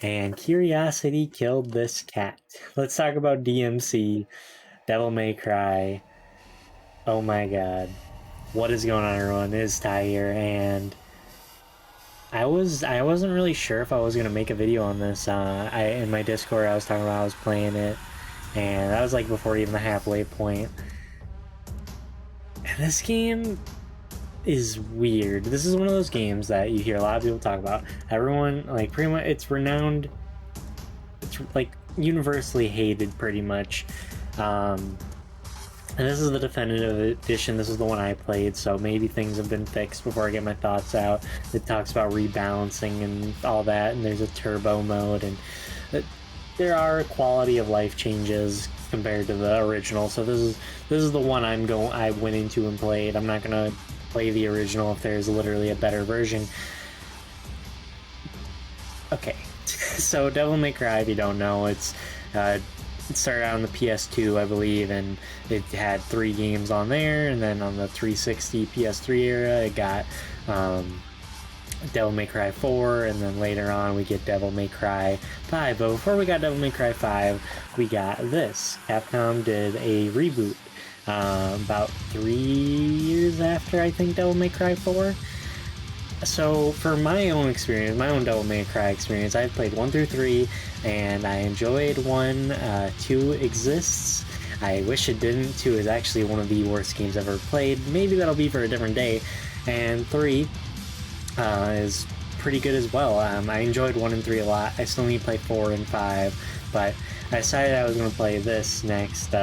and curiosity killed this cat. Let's talk about DmC, Devil May Cry. Oh my god. What is going on, everyone? It is Ty here, and I wasn't really sure if I was gonna make a video on this. In my Discord I was talking about I was playing it, and that was like before even the halfway point. And this game is weird. This is one of those games that you hear a lot of people talk about. Everyone, like, pretty much, it's renowned, it's like universally hated pretty much. And this is the definitive edition. This is the one I played, so maybe things have been fixed before I get my thoughts out. It talks about rebalancing and all that, and there's a turbo mode, and there are quality of life changes compared to the original. So this is the one I went into and played. I'm not gonna play the original if there's literally a better version. Okay, so Devil May Cry, if you don't know, it started out on the PS2, I believe, and it had 3 games on there, and then on the 360 PS3 era, it got Devil May Cry 4, and then later on we get Devil May Cry 5. But before we got Devil May Cry 5, we got this. Capcom did a reboot about 3 years after, I think, Devil May Cry 4. So for my own experience, my own Devil May Cry experience, I've played 1 through 3, and I enjoyed 1. 2 exists. I wish it didn't. 2 is actually one of the worst games I've ever played. Maybe that'll be for a different day. And 3 is pretty good as well. I enjoyed 1 and 3 a lot. I still need to play 4 and 5, but I decided I was going to play this next.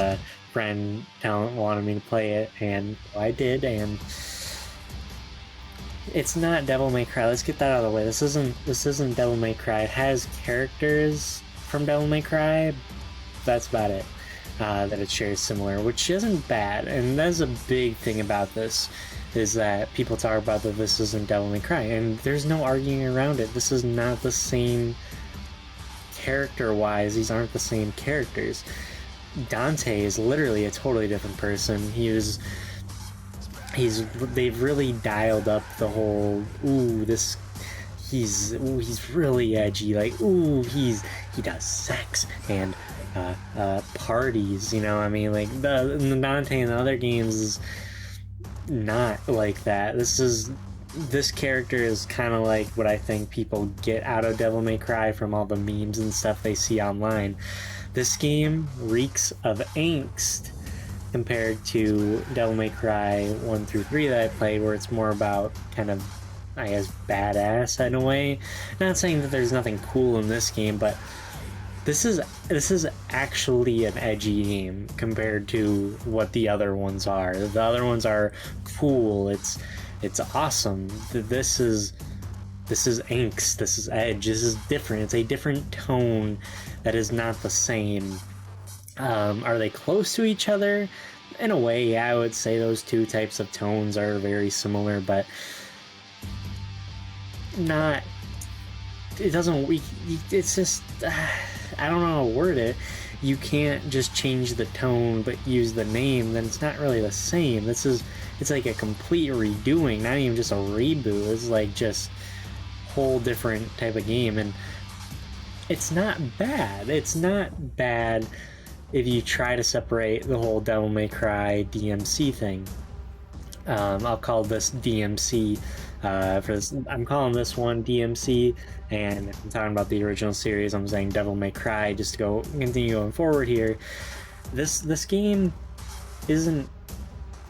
Friend wanted me to play it, and I did, and it's not Devil May Cry. Let's get that out of the way. This isn't Devil May Cry. It has characters from Devil May Cry. That's about it. That it shares similar, which isn't bad. And that's a big thing about this, is that people talk about that this isn't Devil May Cry, and there's no arguing around it. This is not the same character-wise. These aren't the same characters. Dante is literally a totally different person. They've really dialed up the whole, he's really edgy, like, he does sex and parties, you know. I mean, like, the Dante in the other games is not like that. This character is kind of like what I think people get out of Devil May Cry from all the memes and stuff they see online. This game reeks of angst compared to Devil May Cry 1 through 3 that I played, where it's more about kind of, I guess, badass in a way. Not saying that there's nothing cool in this game, but this is actually an edgy game compared to what the other ones are. The other ones are cool. It's awesome. This is angst. This is edge. This is different. It's a different tone that is not the same. Are they close to each other? In a way, yeah, I would say those two types of tones are very similar, but not. It doesn't. It's just. I don't know how to word it. You can't just change the tone but use the name. Then it's not really the same. It's like a complete redoing, not even just a reboot. It's like just whole different type of game, and it's not bad. It's not bad if you try to separate the whole Devil May Cry DmC thing. I'll call this DmC for this. I'm calling this one DmC, and if I'm talking about the original series, I'm saying Devil May Cry just to continue going forward here. This game isn't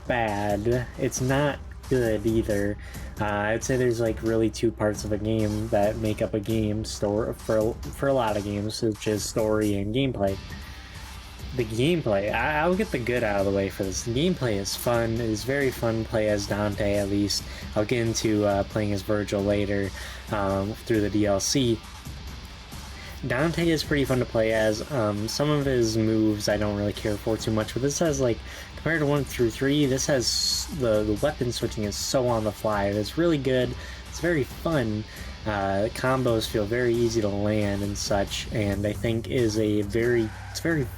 bad. It's not good either. I'd say there's like really 2 parts of a game that make up a game for a lot of games, which is story and gameplay. The gameplay, I'll get the good out of the way for this. The gameplay is fun. It is very fun to play as Dante, at least. I'll get into playing as Virgil later through the DLC. Dante is pretty fun to play as. Some of his moves I don't really care for too much, but this has, like, compared to 1 through 3, this has the weapon switching is so on the fly. It's really good. It's very fun. Combos feel very easy to land and such, and I think it's very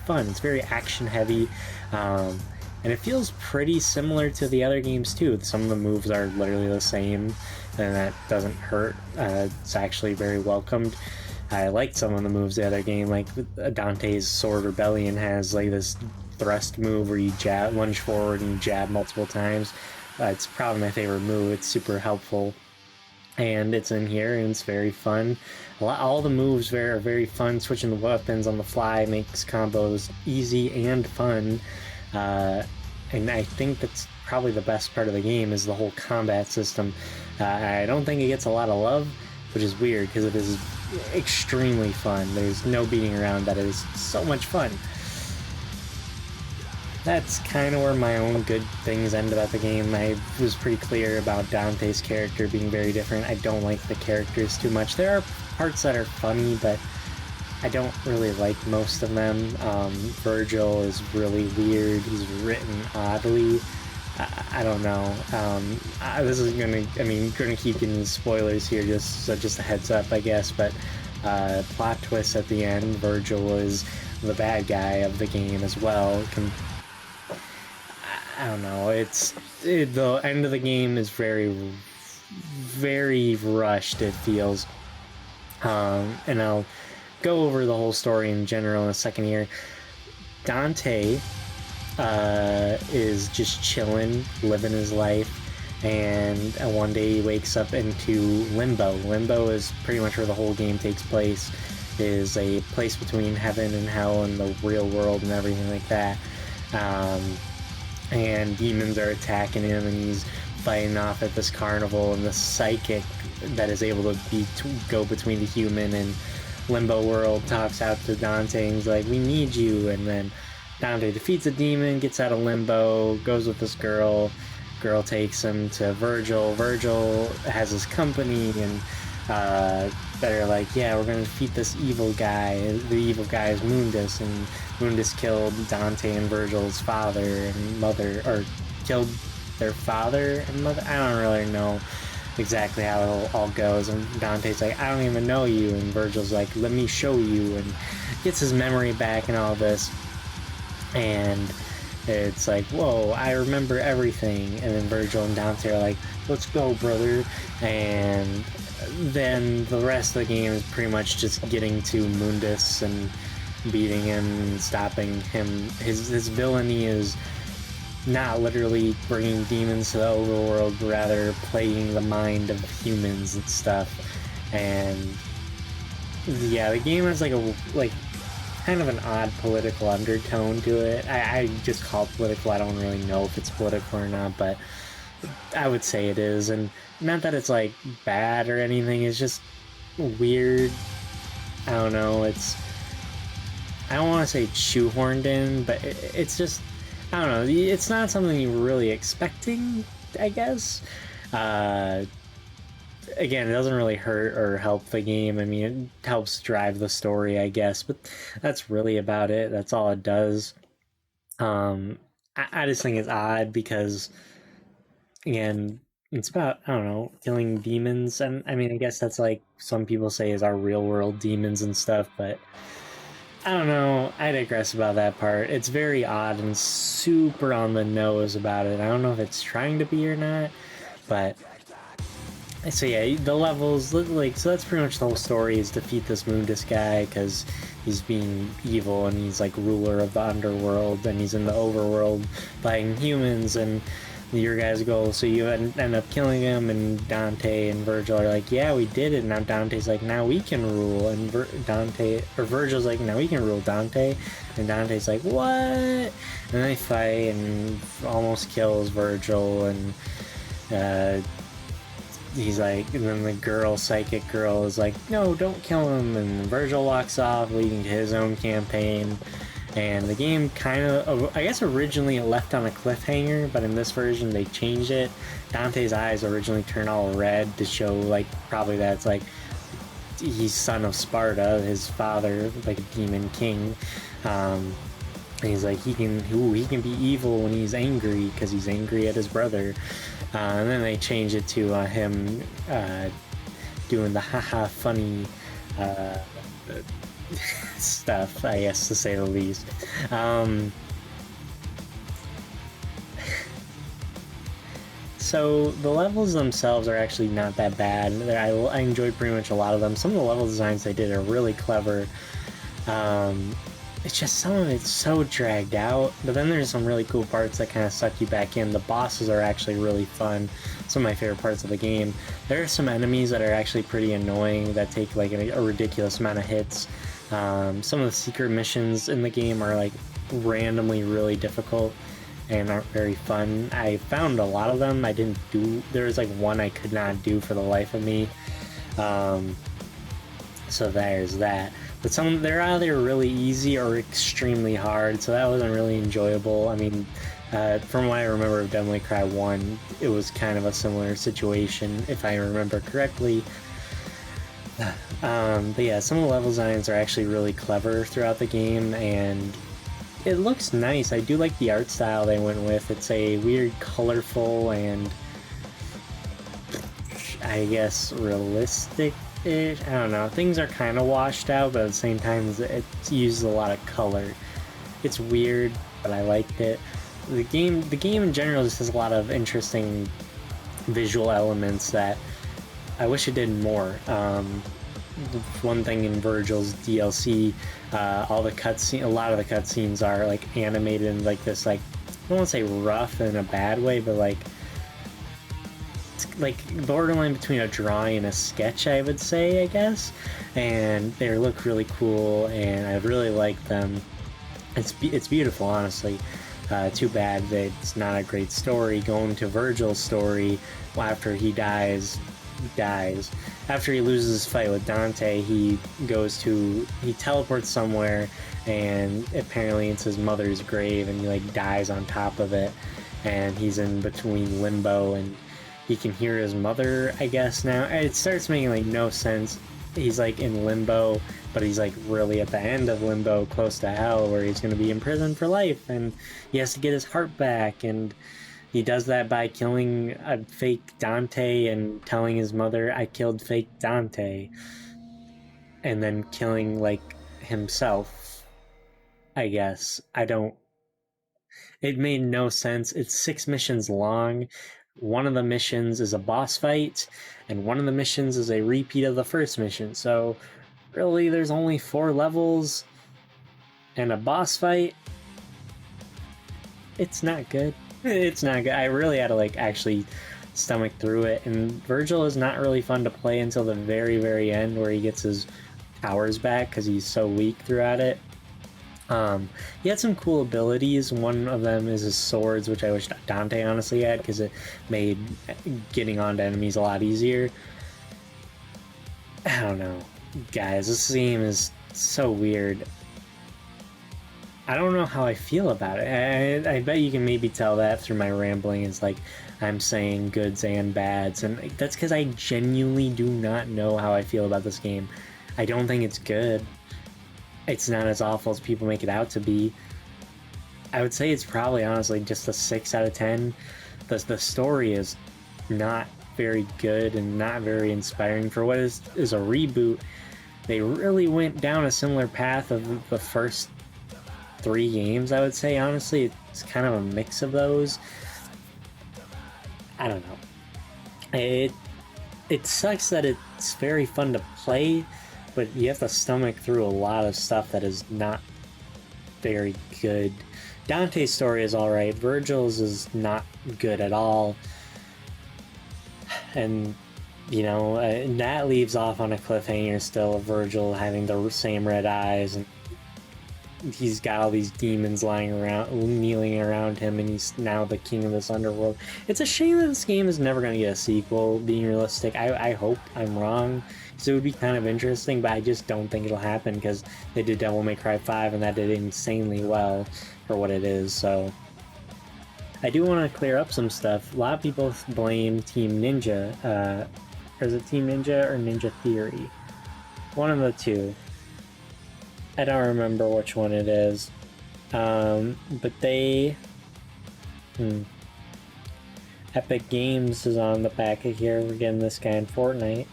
fun. It's very action heavy, and it feels pretty similar to the other games too. Some of the moves are literally the same, and that doesn't hurt. It's actually very welcomed. I liked some of the moves the other game, like Dante's Sword Rebellion has like this thrust move where you jab, lunge forward and jab multiple times. It's probably my favorite move. It's super helpful, and it's in here and it's very fun. All the moves are very fun. Switching the weapons on the fly makes combos easy and fun, and I think that's probably the best part of the game is the whole combat system. I don't think it gets a lot of love, which is weird because it is extremely fun. There's no beating around that. It is so much fun. That's kind of where my own good things end about the game. I was pretty clear about Dante's character being very different. I don't like the characters too much. There are parts that are funny, but I don't really like most of them. Virgil is really weird. He's written oddly. I don't know. This is gonna keep getting spoilers here, just a heads up, I guess. But plot twist at the end. Virgil is the bad guy of the game as well. I don't know. The end of the game is very, very rushed. It feels, and I'll go over the whole story in general in a second here. Dante is just chilling, living his life, and one day he wakes up into Limbo. Limbo is pretty much where the whole game takes place. It is a place between heaven and hell and the real world and everything like that. And demons are attacking him, and he's fighting off at this carnival, and the psychic that is able to go between the human and Limbo world talks out to Dante and he's like, we need you. And then Dante defeats a demon, gets out of Limbo, goes with this girl takes him to Virgil. Virgil has his company, and they're like, yeah, we're gonna defeat this evil guy. The evil guy is Mundus, and Mundus killed Dante and Virgil's father and mother, or killed their father and mother. I don't really know exactly how it all goes, and Dante's like, I don't even know you, and Virgil's like, let me show you, and gets his memory back and all this, and it's like, whoa, I remember everything. And then Virgil and Dante are like, let's go, brother. And then the rest of the game is pretty much just getting to Mundus and beating him and stopping him. His villainy is not literally bringing demons to the overworld, but rather playing the mind of humans and stuff. And yeah, the game has like kind of an odd political undertone to it. I just call it political. I don't really know if it's political or not, but I would say it is. And not that it's like bad or anything, it's just weird. I don't know, I don't want to say shoehorned in, but it's just, I don't know, it's not something you're really expecting, I guess. Again, it doesn't really hurt or help the game. I mean, it helps drive the story, I guess, but that's really about it. That's all it does. I just think it's odd because, again, it's about, I don't know, killing demons. And I mean, I guess that's like some people say is our real world demons and stuff, but I don't know. I digress about that part. It's very odd and super on the nose about it. I don't know if it's trying to be or not, but so yeah, the levels, like, so that's pretty much the whole story, is defeat this Mundus guy because he's being evil and he's like ruler of the underworld and he's in the overworld fighting humans, and your guys' goal, so you end up killing him, and Dante and Virgil are like, yeah, we did it. Now Dante's like, now we can rule, and Virgil's like, now we can rule Dante, and Dante's like, what? And they fight and almost kills Virgil, and he's like, and then the psychic girl is like, no, don't kill him, and Virgil walks off, leading to his own campaign. And the game kind of, I guess originally left on a cliffhanger, but in this version they changed it. Dante's eyes originally turn all red to show, like, probably that it's like he's son of Sparta, his father, like a demon king. And he's like, he can be evil when he's angry because he's angry at his brother. And then they change it to him doing the haha funny stuff, I guess, to say the least. So the levels themselves are actually not that bad. I enjoyed pretty much a lot of them. Some of the level designs they did are really clever. It's just some of it's so dragged out, but then there's some really cool parts that kind of suck you back in. The bosses are actually really fun. Some of my favorite parts of the game. There are some enemies that are actually pretty annoying that take like a ridiculous amount of hits. Some of the secret missions in the game are like randomly really difficult and aren't very fun. I found a lot of them. There was like one I could not do for the life of me. So there's that. But they're either really easy or extremely hard, so that wasn't really enjoyable. I mean, from what I remember of Devil May Cry 1, it was kind of a similar situation, if I remember correctly. But yeah, some of the level designs are actually really clever throughout the game, and it looks nice. I do like the art style they went with. It's a weird, colorful, and I guess realistic. I don't know. Things are kind of washed out, but at the same time, it uses a lot of color. It's weird, but I liked it. The game in general just has a lot of interesting visual elements that I wish it did more. One thing in Virgil's DLC, a lot of the cutscenes are like animated in like this, like, I don't want to say rough in a bad way, but like borderline between a drawing and a sketch, I would say, I guess. And they look really cool, and I really like them. It's beautiful, honestly. Too bad that it's not a great story. Going to Virgil's story, after he dies. After he loses his fight with Dante, he teleports somewhere, and apparently it's his mother's grave, and he like dies on top of it, and he's in between limbo, and he can hear his mother, I guess, now. It starts making like no sense. He's like in limbo, but he's like really at the end of limbo, close to hell, where he's going to be in prison for life, and he has to get his heart back, and he does that by killing a fake Dante and telling his mother, I killed fake Dante, and then killing like himself, I guess. It made no sense. It's 6 missions long. One of the missions is a boss fight, and one of the missions is a repeat of the first mission. So, really, there's only 4 levels and a boss fight. It's not good. It's not good. I really had to, like, actually stomach through it. And Virgil is not really fun to play until the very, very end, where he gets his powers back because he's so weak throughout it. He had some cool abilities. One of them is his swords, which I wish Dante honestly had, because it made getting onto enemies a lot easier. I don't know. Guys, this game is so weird. I don't know how I feel about it. I bet you can maybe tell that through my rambling. It's like I'm saying goods and bads, and that's because I genuinely do not know how I feel about this game. I don't think it's good. It's not as awful as people make it out to be. I would say it's probably honestly just a 6 out of 10. The story is not very good and not very inspiring for what is a reboot. They really went down a similar path of the first 3 games, I would say. Honestly, it's kind of a mix of those. I don't know. It sucks that it's very fun to play, but you have to stomach through a lot of stuff that is not very good. Dante's story is alright. Virgil's is not good at all. And, you know, that leaves off on a cliffhanger still of Virgil having the same red eyes, and he's got all these demons kneeling around him, and he's now the king of this underworld. It's a shame that this game is never going to get a sequel, being realistic. I hope I'm wrong, so it would be kind of interesting, but I just don't think it'll happen, because they did Devil May Cry 5, and that did insanely well for what it is. So I do want to clear up some stuff. A lot of people blame Team Ninja. Is it Team Ninja or Ninja Theory? One of the two. I don't remember which one it is. But they... Epic Games is on the back of here. We're getting this guy in Fortnite.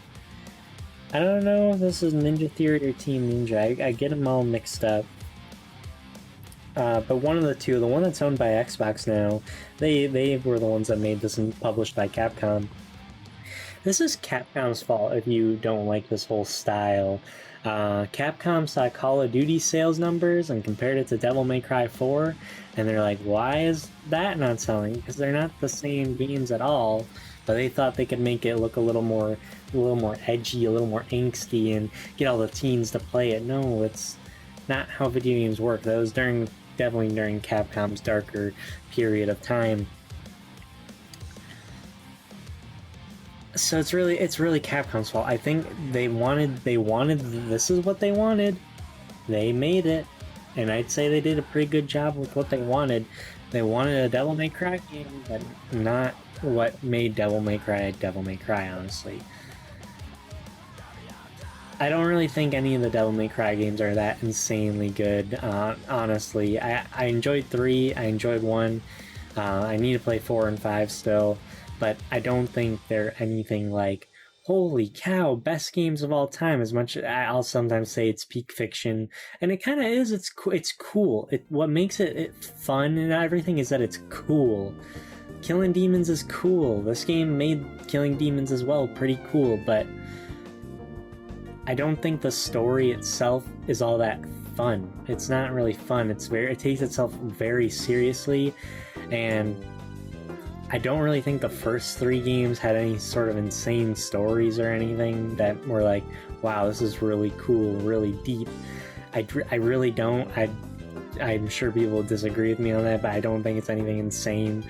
I don't know if this is Ninja Theory or Team Ninja. I get them all mixed up. but one of the two, the one that's owned by Xbox now, they were the ones that made this and published by Capcom. This is Capcom's fault if you don't like this whole style. Capcom saw Call of Duty sales numbers and compared it to Devil May Cry 4, and they're like, why is that not selling? Because they're not the same games at all, but they thought they could make it look a little more edgy, a little more angsty, and get all the teens to play it. No, it's not how video games work. That was definitely during Capcom's darker period of time. So it's really Capcom's fault. I think they wanted this is what they wanted. They made it, and I'd say they did a pretty good job with what they wanted. They wanted a Devil May Cry game, but not what made Devil May Cry Devil May Cry, honestly. I don't really think any of the Devil May Cry games are that insanely good, honestly. I enjoyed 3, I enjoyed 1, I need to play 4 and 5 still, but I don't think they're anything like, holy cow, best games of all time, as much as I'll sometimes say it's peak fiction, and it kind of is. It's cool. What makes it fun and everything is that it's cool. Killing demons is cool. This game made killing demons as well pretty cool, but I don't think the story itself is all that fun. It's not really fun. It takes itself very seriously, and I don't really think the first 3 games had any sort of insane stories or anything that were like, wow, this is really cool, really deep. I really don't. I'm sure people will disagree with me on that, but I don't think it's anything insane.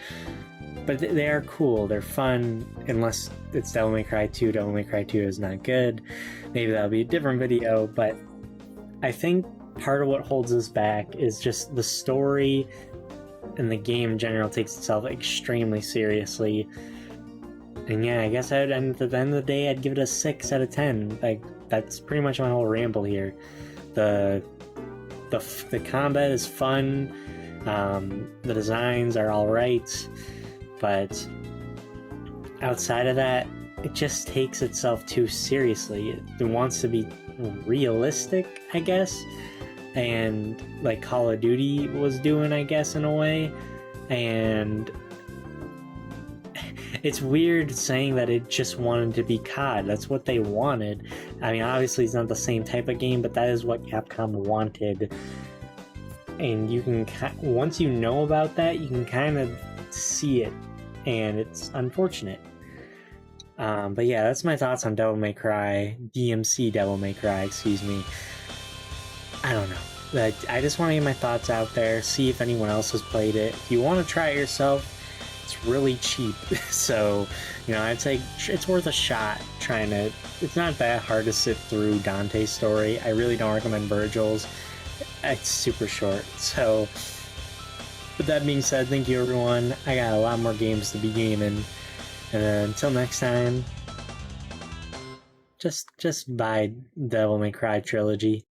But they are cool, they're fun, unless it's Devil May Cry 2. Devil May Cry 2 is not good. Maybe that'll be a different video, but I think part of what holds us back is just the story, and the game in general takes itself extremely seriously. And yeah, I guess at the end of the day, I'd give it a 6 out of 10. Like, that's pretty much my whole ramble here. The combat is fun, the designs are alright, but outside of that, it just takes itself too seriously. It wants to be realistic, I guess, and like Call of Duty was doing, I guess, in a way. And it's weird saying that it just wanted to be COD. That's what they wanted. I mean, obviously it's not the same type of game, but that is what Capcom wanted. And you can, once you know about that, you can kind of see it, and it's unfortunate. But yeah, that's my thoughts on Devil May Cry, DmC Devil May Cry, excuse me. I don't know. I just want to get my thoughts out there, see if anyone else has played it. If you want to try it yourself, it's really cheap. So, you know, I'd say it's worth a shot trying to... It's not that hard to sit through Dante's story. I really don't recommend Virgil's. It's super short. So, with that being said, thank you everyone. I got a lot more games to be gaming. And until next time, just buy Devil May Cry trilogy.